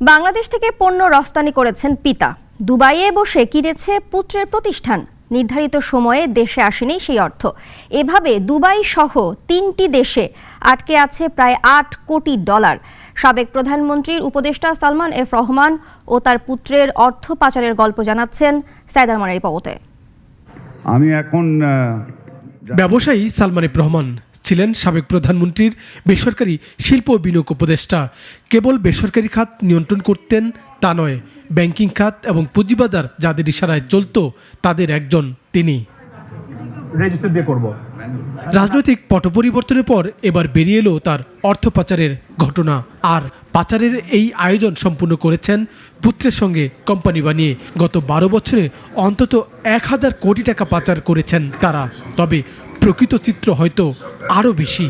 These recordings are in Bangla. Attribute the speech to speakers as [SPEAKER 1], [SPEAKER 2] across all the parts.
[SPEAKER 1] বাংলাদেশ থেকে পণ্য রফতানি করেছেন পিতা, দুবাইয়ে বসে কিনেছে পুত্রের প্রতিষ্ঠান। নির্ধারিত সময়ে দেশে আসেনি সেই অর্থ। এভাবে দুবাই সহ 3টি দেশে আটকে আছে প্রায় $8 কোটি। সাবেক প্রধানমন্ত্রীর উপদেষ্টা সালমান এফ রহমান ও তার পুত্রের অর্থ পাচারের গল্প জানাচ্ছেন সাইদ আরমানের রিপোর্টে।
[SPEAKER 2] আমি এখন
[SPEAKER 3] ব্যবসায়ী সালমান এফ রহমান ছিলেন সাবেক প্রধানমন্ত্রীর বেসরকারি শিল্প ও বিনিয়োগ উপদেষ্টা। কেবল বেসরকারি খাত নিয়ন্ত্রণ করতেন তা নয়, ব্যাংকিং খাত এবং পুঁজিবাজার যাদের ইশারায় চলত তাদের একজন তিনি। রাজনৈতিক পট পরিবর্তনের পর এবার বেরিয়ে এলো তার অর্থ পাচারের ঘটনা। আর পাচারের এই আয়োজন সম্পূর্ণ করেছেন পুত্রের সঙ্গে কোম্পানি বানিয়ে। গত 12 বছরে অন্তত 1000 কোটি টাকা পাচার করেছেন তারা। তবে প্রকৃত চিত্র হয়তো আরও বেশি।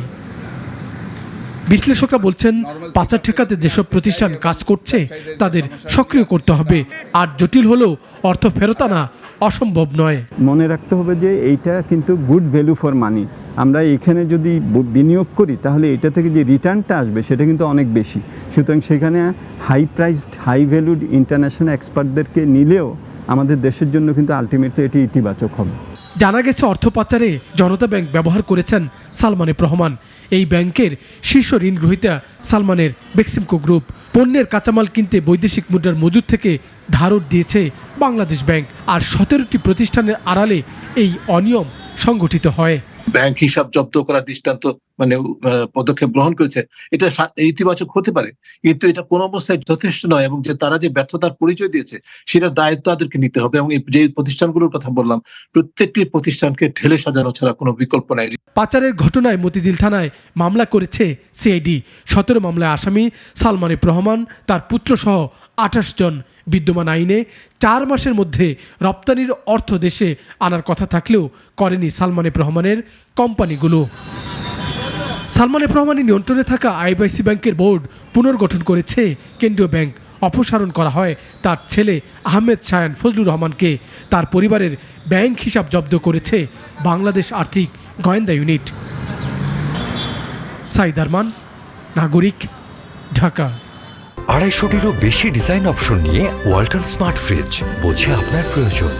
[SPEAKER 3] বিশ্লেষকরা বলছেন, পাচার ঠেকাতে যেসব প্রতিষ্ঠান কাজ করছে তাদের সক্রিয় করতে হবে। আর জটিল হলেও অর্থ ফেরত আনা অসম্ভব নয়।
[SPEAKER 4] মনে রাখতে হবে যে এইটা কিন্তু গুড ভ্যালু ফর মানি। আমরা এখানে যদি বিনিয়োগ করি তাহলে এটা থেকে যে রিটার্নটা আসবে সেটা কিন্তু অনেক বেশি। সুতরাং সেখানে high priced high valued international এক্সপার্টদেরকে নিলেও আমাদের দেশের জন্য কিন্তু আলটিমেটলি এটি ইতিবাচক হবে।
[SPEAKER 3] জানা গেছে, অর্থ পাচারে জনতা ব্যাংক ব্যবহার করেছেন সালমান এফ রহমান। এই ব্যাংকের শীর্ষ ঋণ গ্রহীতা সালমানের বেক্সিমকো গ্রুপ। পণ্যের কাঁচামাল কিনতে বৈদেশিক মুদ্রার মজুদ থেকে ধারও দিয়েছে বাংলাদেশ ব্যাংক। আর 17টি প্রতিষ্ঠানের আড়ালে এই অনিয়ম সংগঠিত হয়।
[SPEAKER 5] ব্যাংক হিসাব জব্দ করার দৃষ্টান্ত পদক্ষেপ গ্রহণ করেছে, এটা ইতিবাচক হতে পারে, কিন্তু এটা কোনো অবস্থায় যথেষ্ট নয়। এবং যে তারা যে ব্যর্থতার পরিচয় দিয়েছে সেটার দায়িত্ব তাদেরকে নিতে হবে। এবং যে প্রতিষ্ঠানগুলোর কথা বললাম, প্রত্যেকটি প্রতিষ্ঠানকে ঢেলে সাজানো ছাড়া কোনো বিকল্প নাই।
[SPEAKER 3] পাচারের ঘটনায় মতিঝিল থানায় মামলা করেছে সিআইডি। 17 মামলায় আসামি সালমান এফ রহমান, তার পুত্র সহ 28 জন। বিদ্যমান আইনে 4 মাসের মধ্যে রপ্তানির অর্থ দেশে আনার কথা থাকলেও করেনি সালমান এফ রহমানের কোম্পানিগুলো। সালমান এফ রহমানের নিয়ন্ত্রণে থাকা আইবিআইসি ব্যাংকের বোর্ড পুনর্গঠন করেছে কেন্দ্রীয় ব্যাংক। অপসারণ করা হয় তার ছেলে আহমেদ শায়ান ফজলুর রহমানকে। তার পরিবারের ব্যাংক হিসাব জব্দ করেছে বাংলাদেশ আর্থিক গোয়েন্দা ইউনিট। সাইদ আরমান, নাগরিক, ঢাকা।
[SPEAKER 6] 250-টিরও বেশি ডিজাইন অপশন নিয়ে ওয়ালটন স্মার্ট ফ্রিজ, বোঝে আপনার প্রয়োজন।